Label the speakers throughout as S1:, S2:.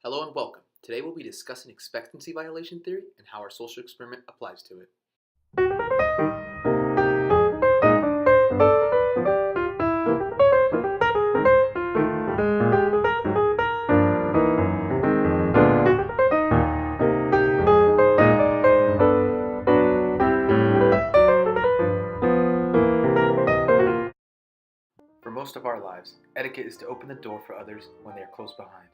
S1: Hello and welcome. Today we'll be discussing expectancy violation theory and how our social experiment applies to it. For most of our lives, etiquette is to open the door for others when they are close behind.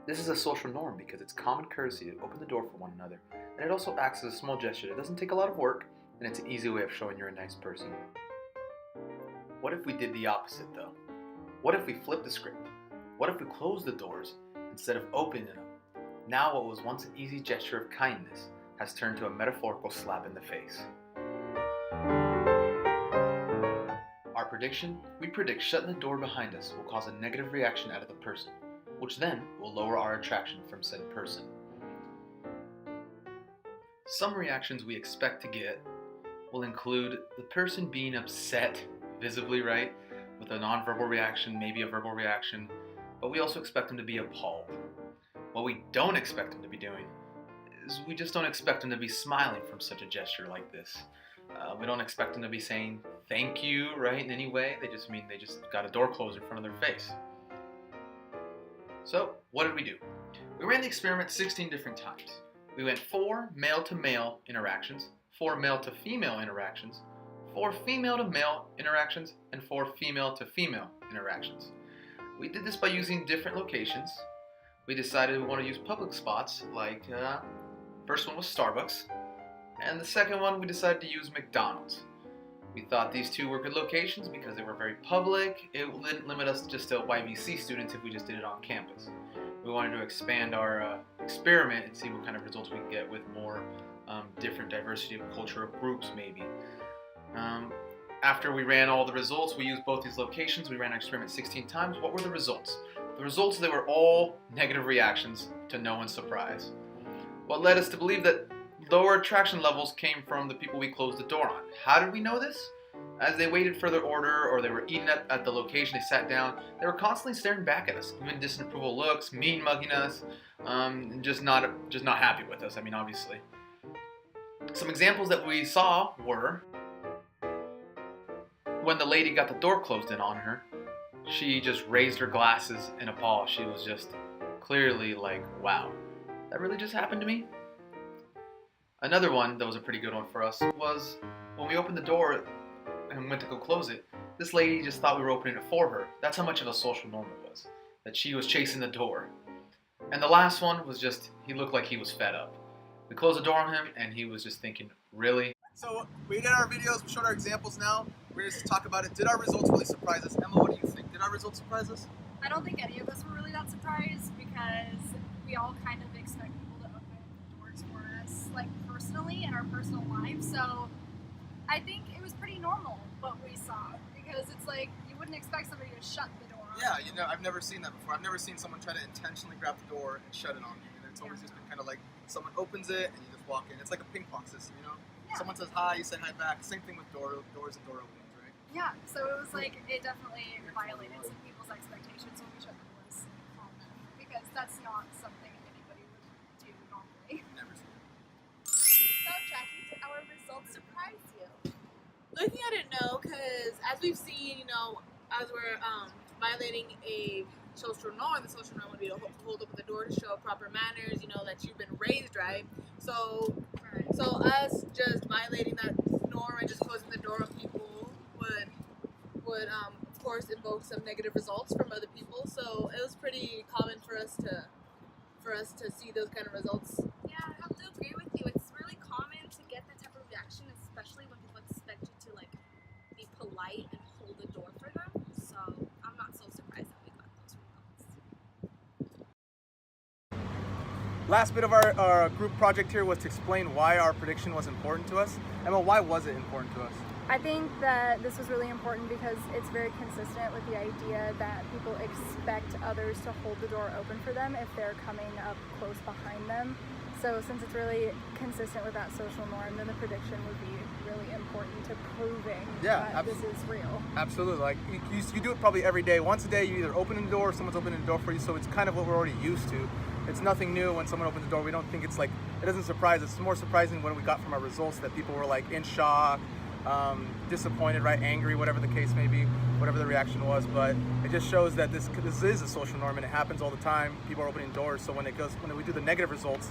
S1: This is a social norm because it's common courtesy to open the door for one another, and it also acts as a small gesture that doesn't take a lot of work, and it's an easy way of showing you're a nice person. What if we did the opposite though? What if we flipped the script? What if we closed the doors instead of opening them? Now what was once an easy gesture of kindness has turned to a metaphorical slap in the face. Our prediction? We predict shutting the door behind us will cause a negative reaction out of the person, which then will lower our attraction from said person. Some reactions we expect to get will include the person being upset, visibly, right, with a nonverbal reaction, maybe a verbal reaction, but we also expect them to be appalled. What we don't expect them to be doing is we just don't expect them to be smiling from such a gesture like this. We don't expect them to be saying thank you, right, in any way. They just mean they just got a door closed in front of their face. So, what did we do? We ran the experiment 16 different times. We went 4 male-to-male interactions, 4 male-to-female interactions, 4 female-to-male interactions, and 4 female-to-female interactions. We did this by using different locations. We decided we want to use public spots, like first one was Starbucks, and the second one we decided to use McDonald's. We thought these two were good locations because they were very public. It didn't limit us just to YVC students if we just did it on campus. We wanted to expand our experiment and see what kind of results we could get with more different diversity of cultural groups maybe. After we ran all the results, we used both these locations. We ran our experiment 16 times. What were the results? The results, they were all negative reactions to no one's surprise. What led us to believe that lower attraction levels came from the people we closed the door on. How did we know this? As they waited for their order or they were eating at the location, they sat down, they were constantly staring back at us, giving disapproval looks, mean mugging us, and just not happy with us, obviously. Some examples that we saw were when the lady got the door closed in on her, she just raised her glasses in awe. She was just clearly like, wow, that really just happened to me? Another one that was a pretty good one for us was when we opened the door and went to go close it, this lady just thought we were opening it for her. That's how much of a social norm it was, that she was chasing the door. And the last one was just, he looked like he was fed up. We closed the door on him and he was just thinking, really?
S2: So we did our videos, we showed our examples now. We're going to talk about it. Did our results really surprise us? Emma, what do you think? Did our results surprise us?
S3: I don't think any of us were really that surprised because we all kind of expect people to open doors for us, like personally in our personal lives. So I think it was pretty normal what we saw because it's like you wouldn't expect somebody to shut the door.
S2: Yeah, I've never seen that before. I've never seen someone try to intentionally grab the door and shut it on you. It's always just been kind of like someone opens it and you just walk in. It's like a ping pong system, you know? Yeah. Someone says hi, you say hi back. Same thing with doors and door openings, right?
S3: Yeah, so it was like it definitely violated some people's expectations when we shut the doors on them because that's not something anybody would do normally.
S2: Never seen it.
S4: So, Jackie, did our results surprise you? The only thing I didn't know, because as we've seen, as we're violating a social norm, the social norm would be to hold open the door to show proper manners, that you've been raised right. So us just violating that norm and just closing the door on people would of course invoke some negative results from other people. So it was pretty common for us to see those kind of results.
S5: Yeah, I have to agree with you. It's really common to get that type of reaction, especially when people expect you to be polite and hold the door for them. So I'm not so surprised that we got those results.
S2: Last bit of our group project here was to explain why our prediction was important to us. Emma, why was it important to us?
S6: I think that this was really important because it's very consistent with the idea that people expect others to hold the door open for them if they're coming up close behind them. So since it's really consistent with that social norm, then the prediction would be really important to proving that this is real.
S2: Absolutely. Like you do it probably every day. Once a day you either open the door or someone's opening the door for you, so it's kind of what we're already used to. it's nothing new when someone opens the door. We don't think it's like, it doesn't surprise us. It's more surprising when we got from our results that people were like in shock, disappointed, right, angry, whatever the case may be, whatever the reaction was. But it just shows that this is a social norm and it happens all the time. People are opening doors, so when we do the negative results,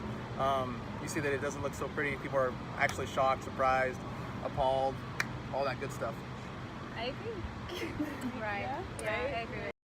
S2: you see that it doesn't look so pretty. People are actually shocked, surprised, appalled, all that good stuff.
S6: I agree. Right. Yeah, I agree.